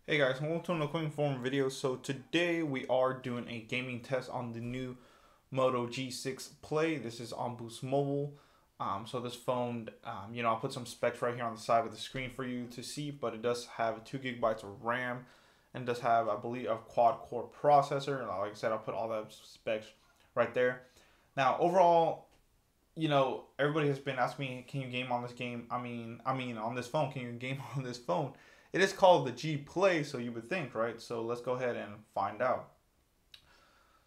Hey guys, welcome to another quick inform video. So today we are doing a gaming test on the new Moto G6 Play. This is on Boost Mobile. So this phone, I'll put some specs right here on the side of the screen for you to see, but it does have 2 gigabytes of RAM and does have, I believe, a quad core processor. And like I said, I'll put all the specs right there. Now, overall, everybody has been asking me, can you game on this game? On this phone, can you game on this phone? It is called the G Play, so you would think, right? So let's go ahead and find out.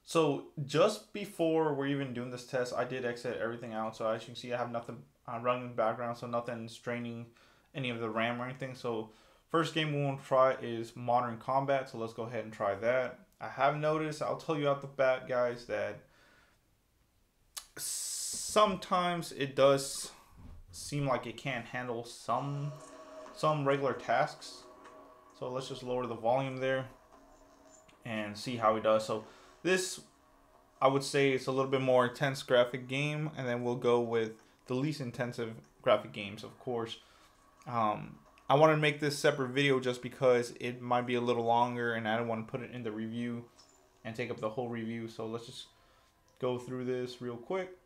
So just before we're even doing this test, I did exit everything out. So as you can see, I have nothing running in the background, so nothing straining any of the RAM or anything. So first game we want to try is Modern Combat. So let's go ahead and try that. I have noticed, I'll tell you out the bat, guys, that sometimes it does seem like it can't handle some regular tasks. So let's just lower the volume there and see how he does. So this, I would say, it's a little bit more intense graphic game, and then we'll go with the least intensive graphic games, of course. I want to make this separate video just because it might be a little longer and I don't want to put it in the review and take up the whole review. So let's just go through this real quick.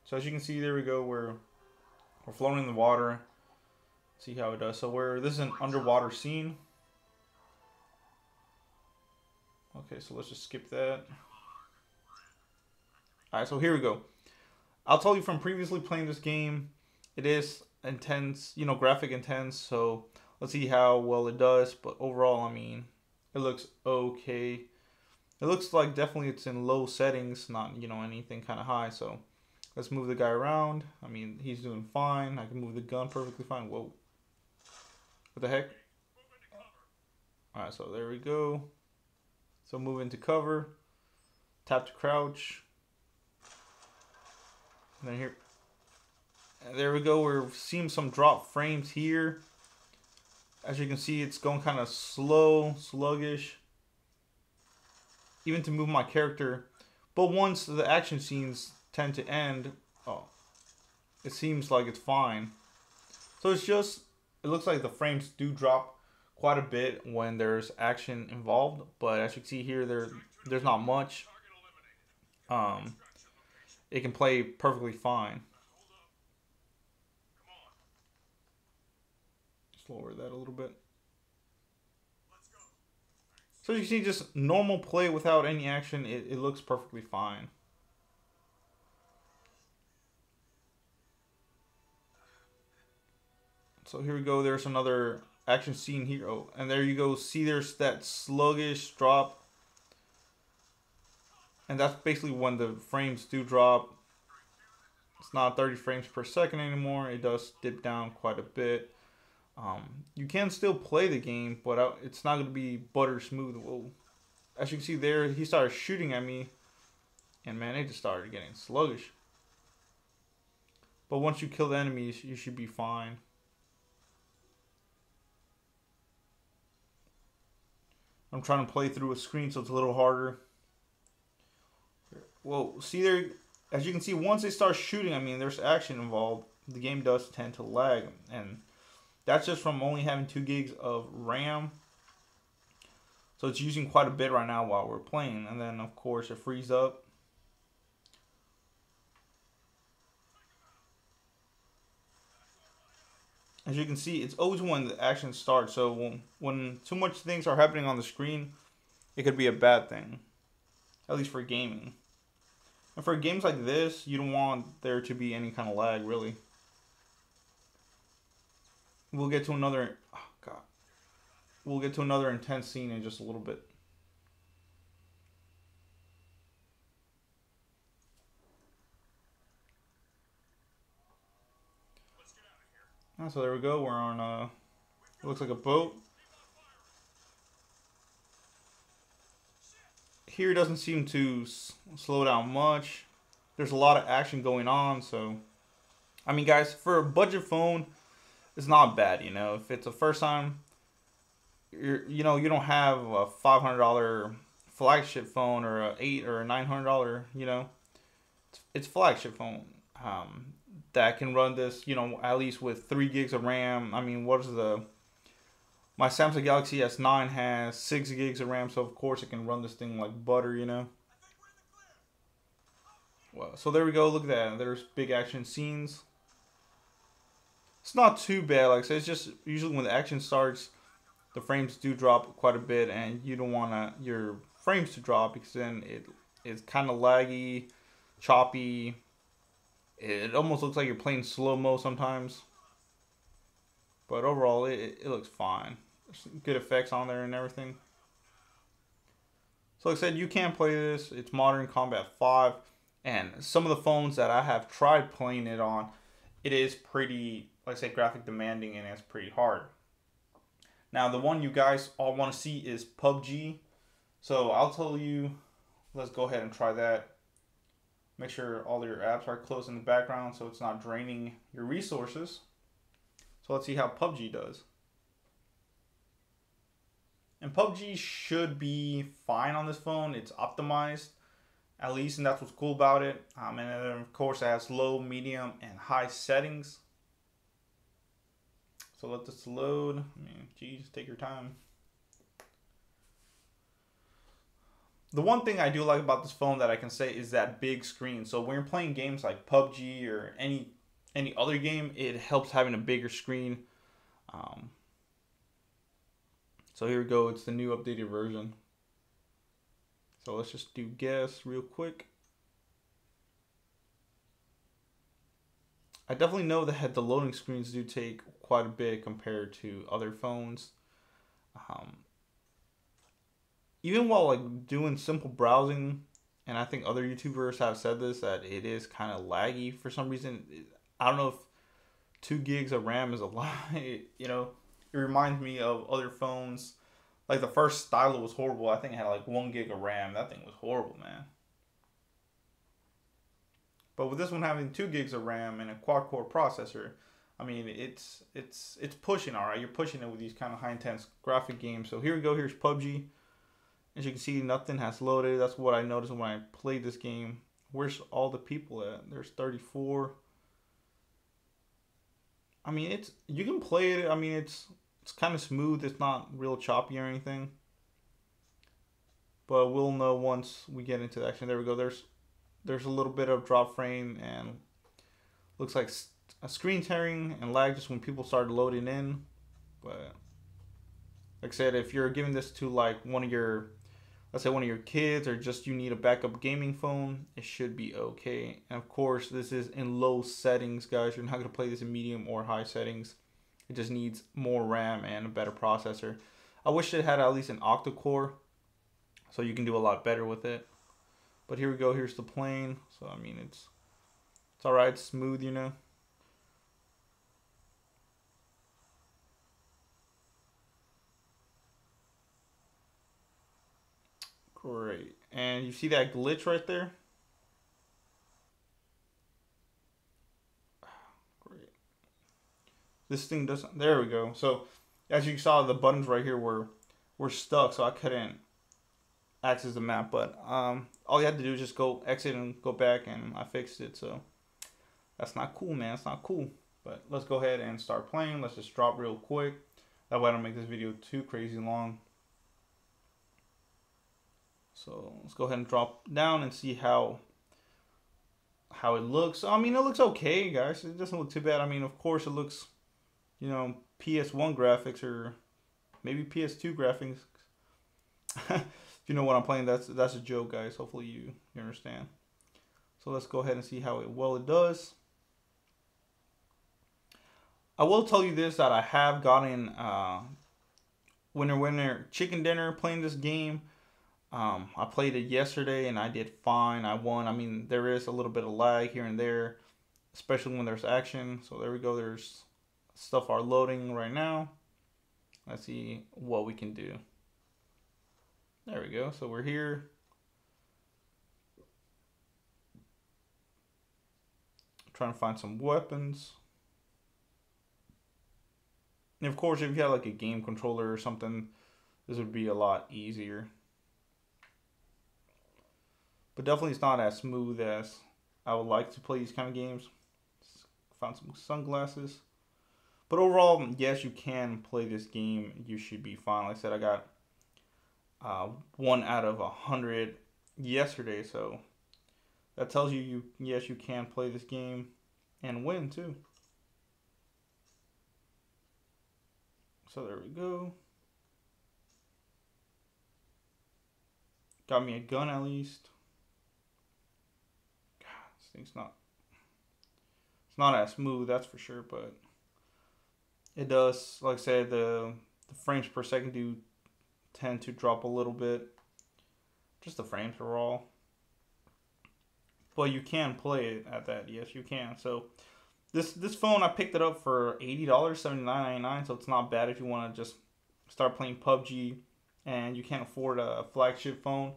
So as you can see, there we go. We're floating in the water. See how it does. So this is an underwater scene. Okay, so let's just skip that. Alright, so here we go. I'll tell you from previously playing this game, it is intense, graphic intense, so let's see how well it does. But overall, it looks okay. It looks like definitely it's in low settings, not, anything kind of high. So let's move the guy around. He's doing fine. I can move the gun perfectly fine. Whoa. What the heck? Alright, so there we go. So move into cover, tap to crouch, and then here, and there we go. We're seeing some drop frames here. As you can see, it's going kind of slow, sluggish, even to move my character. But once the action scenes tend to end, it seems like it's fine. So it looks like the frames do drop quite a bit when there's action involved, but as you can see here, there's not much. It can play perfectly fine. Just lower that a little bit. So you can see, just normal play without any action, it looks perfectly fine. So here we go. There's another action scene here. Oh, and there you go. See, there's that sluggish drop. And that's basically when the frames do drop. It's not 30 frames per second anymore. It does dip down quite a bit. You can still play the game, but it's not going to be butter smooth. Whoa. As you can see there, he started shooting at me. And man, it just started getting sluggish. But once you kill the enemies, you should be fine. I'm trying to play through a screen, so it's a little harder. Well, see there, as you can see, once they start shooting, there's action involved. The game does tend to lag, and that's just from only having 2 gigs of RAM. So it's using quite a bit right now while we're playing, and then of course it frees up. As you can see, it's always when the action starts. So when too much things are happening on the screen, it could be a bad thing. At least for gaming. And for games like this, you don't want there to be any kind of lag, really. We'll get to another... Oh, God. We'll get to another intense scene in just a little bit. So there we go. We're on it looks like a boat. Here it doesn't seem to slow down much. There's a lot of action going on, so guys, for a budget phone, it's not bad. If it's the first time you don't have a $500 flagship phone or a $800 or a $900, it's flagship phone that can run this, at least with 3 gigs of RAM. What is My Samsung Galaxy S9 has 6 gigs of RAM, so of course it can run this thing like butter, you know. Well, so there we go. Look at that. There's big action scenes. It's not too bad. Like I said, it's just usually when the action starts, the frames do drop quite a bit, and you don't want your frames to drop because then it's kind of laggy, choppy. It almost looks like you're playing slow-mo sometimes. But overall, it looks fine. There's good effects on there and everything. So like I said, you can play this. It's Modern Combat 5. And some of the phones that I have tried playing it on, it is pretty, like I say, graphic demanding, and it's pretty hard. Now, the one you guys all want to see is PUBG. So I'll tell you, let's go ahead and try that. Make sure all your apps are closed in the background so it's not draining your resources. So let's see how PUBG does. And PUBG should be fine on this phone. It's optimized, at least, and that's what's cool about it. And then of course it has low, medium, and high settings. So let this load. I mean, geez, take your time. The one thing I do like about this phone that I can say is that big screen. So when you're playing games like PUBG or any other game, it helps having a bigger screen. So here we go. It's the new updated version. So let's just do guess real quick. I definitely know that the loading screens do take quite a bit compared to other phones. Even while like doing simple browsing, and I think other YouTubers have said this, that it is kind of laggy for some reason. I don't know if 2 gigs of RAM is a lot. You know, it reminds me of other phones. Like the first Stylo was horrible. I think it had like 1 gig of RAM. That thing was horrible, man. But with this one having 2 gigs of RAM and a quad-core processor, I mean, it's pushing, all right. You're pushing it with these kind of high-intense graphic games. So here we go. Here's PUBG. As you can see, nothing has loaded. That's what I noticed when I played this game. Where's all the people at? There's 34. I mean, you can play it. I mean, it's kind of smooth. It's not real choppy or anything. But we'll know once we get into the action. There we go. There's a little bit of drop frame and looks like a screen tearing and lag just when people start loading in. But like I said, if you're giving this to like let's say one of your kids, or just you need a backup gaming phone, it should be okay. And of course, this is in low settings, guys. You're not going to play this in medium or high settings. It just needs more RAM and a better processor. I wish it had at least an octa-core, so you can do a lot better with it. But here we go. Here's the plane. So I mean, it's all right. It's smooth, you know. Great. And you see that glitch right there? Great. This thing doesn't. There we go. So as you saw, the buttons right here were stuck, so I couldn't access the map. But all you had to do is just go exit and go back, and I fixed it. So that's not cool, man. It's not cool. But let's go ahead and start playing. Let's just drop real quick. That way I don't make this video too crazy long. So let's go ahead and drop down and see how it looks. I mean, it looks okay, guys. It doesn't look too bad. I mean, of course, it looks, you know, PS1 graphics or maybe PS2 graphics. If you know what I'm playing, that's a joke, guys. Hopefully you understand. So let's go ahead and see how it does. I will tell you this, that I have gotten winner chicken dinner playing this game. I played it yesterday and I did fine. I won. I mean, there is a little bit of lag here and there, especially when there's action. So there we go. There's stuff are loading right now. Let's see what we can do. There we go. So we're here. Trying to find some weapons. And of course, if you had like a game controller or something, this would be a lot easier. But definitely it's not as smooth as I would like to play these kind of games. Found some sunglasses. But overall, yes, you can play this game. You should be fine. Like I said, I got 1 out of 100 yesterday, so that tells you yes, you can play this game and win too. So there we go. Got me a gun at least. God, this thing's not. It's not as smooth, that's for sure, but it does. Like I said, the frames per second do tend to drop a little bit. Just the frames are all. But you can play it at that. Yes, you can. So this phone, I picked it up for $80, $79.99. So it's not bad if you want to just start playing PUBG and you can't afford a flagship phone.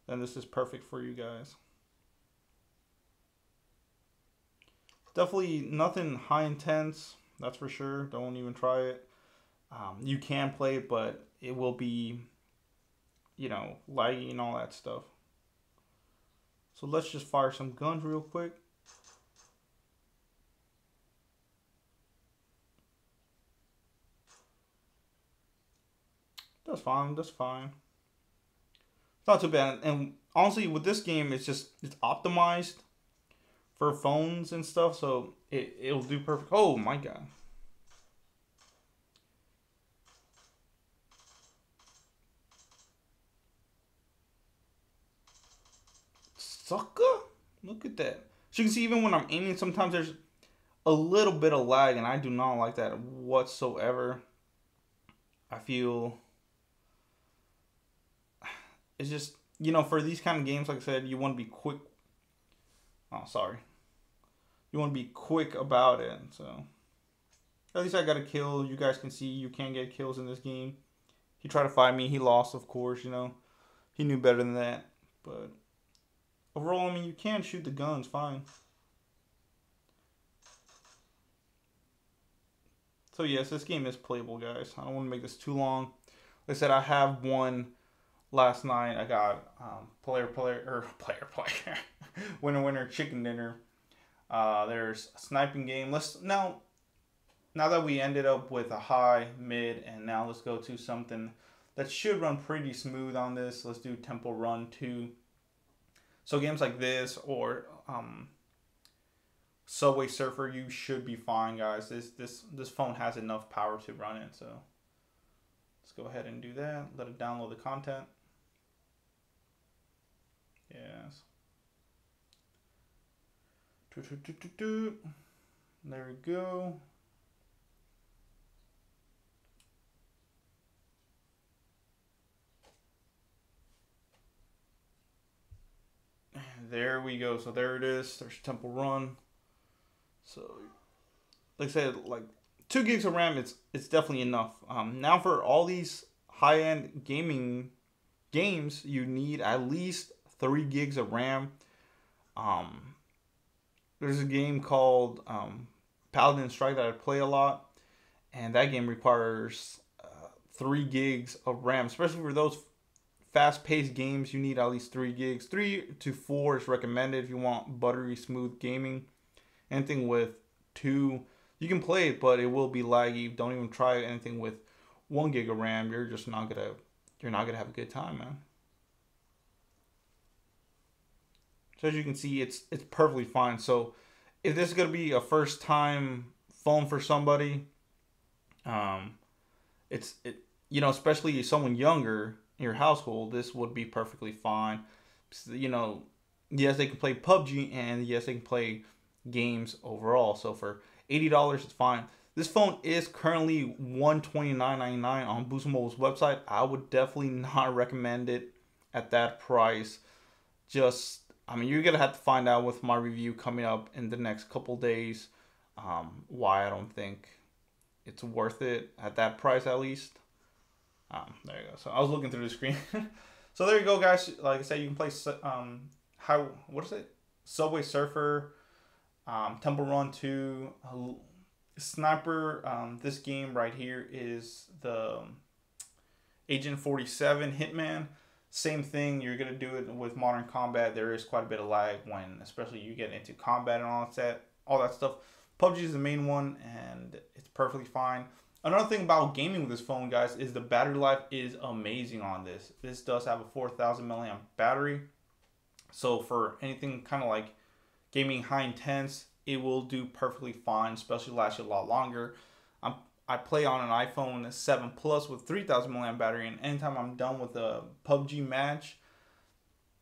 Then this is perfect for you guys. Definitely nothing high intense. That's for sure. Don't even try it. You can play it, but it will be, laggy and all that stuff. So let's just fire some guns real quick. That's fine. That's fine. It's not too bad. And honestly, with this game, it's optimized for phones and stuff, so it'll do perfect. Oh my god. Sucker? Look at that. So you can see even when I'm aiming, sometimes there's a little bit of lag, and I do not like that whatsoever. I feel it's just, for these kind of games, like I said, you want to be quick. Oh, sorry. You want to be quick about it. So at least I got a kill. You guys can see you can get kills in this game. He tried to fight me. He lost, of course, He knew better than that. But overall, I mean, you can shoot the guns fine. So yes, this game is playable, guys. I don't want to make this too long. Like I said, I have one last night. I got player winner chicken dinner. There's a sniping game. Now that we ended up with a high, mid, and now let's go to something that should run pretty smooth on this. Let's do Temple Run 2. So games like this or Subway Surfer, you should be fine, guys. This phone has enough power to run it, so let's go ahead and do that. Let it download the content. Yes. There we go. There we go. So there it is. There's Temple Run. So, like I said, like 2 gigs of RAM, it's definitely enough. Now for all these high-end gaming games, you need at least 3 gigs of RAM. There's a game called Paladin Strike that I play a lot, and that game requires 3 gigs of RAM, especially for those fast-paced games. You need at least 3 gigs. 3 to 4 is recommended if you want buttery smooth gaming. Anything with 2, you can play it, but it will be laggy. Don't even try anything with 1 gig of RAM. You're not gonna have a good time, man. So as you can see, it's perfectly fine. So if this is gonna be a first time phone for somebody, especially someone younger in your household, this would be perfectly fine. Yes, they can play PUBG, and yes, they can play games overall. So for $80, it's fine. This phone is currently $129.99 on Boost Mobile's website. I would definitely not recommend it at that price. You're gonna have to find out with my review coming up in the next couple days why I don't think it's worth it at that price, at least. There you go. So I was looking through the screen. So there you go, guys. Like I said, you can play Subway Surfer, Temple Run 2, Sniper. This game right here is the Agent 47 Hitman. Same thing. You're gonna do it with Modern Combat. There is quite a bit of lag when, especially, you get into combat and all that stuff. PUBG is the main one, and it's perfectly fine. Another thing about gaming with this phone, guys, is the battery life is amazing on this. This does have a 4,000 milliamp battery. So for anything kind of like gaming high intense, it will do perfectly fine, especially last you a lot longer. I play on an iPhone 7 Plus with 3,000 milliamp battery, and anytime I'm done with a PUBG match,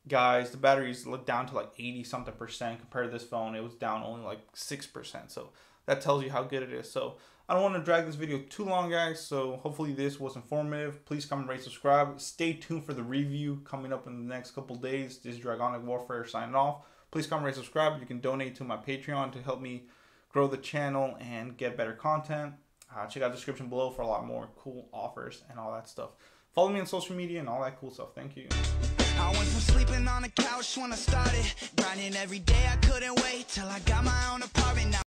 guys, the battery's down to like 80 something percent. Compared to this phone, it was down only like 6%. So that tells you how good it is. So I don't want to drag this video too long, guys. So hopefully this was informative. Please comment, rate, subscribe. Stay tuned for the review coming up in the next couple days. This is Dragonicwarfare signing off. Please comment, rate, subscribe. You can donate to my Patreon to help me grow the channel and get better content. Check out the description below for a lot more cool offers and all that stuff. Follow me on social media and all that cool stuff. Thank you. I went from sleeping on the couch when I started grinding every day. I couldn't wait till I got my own apartment. Now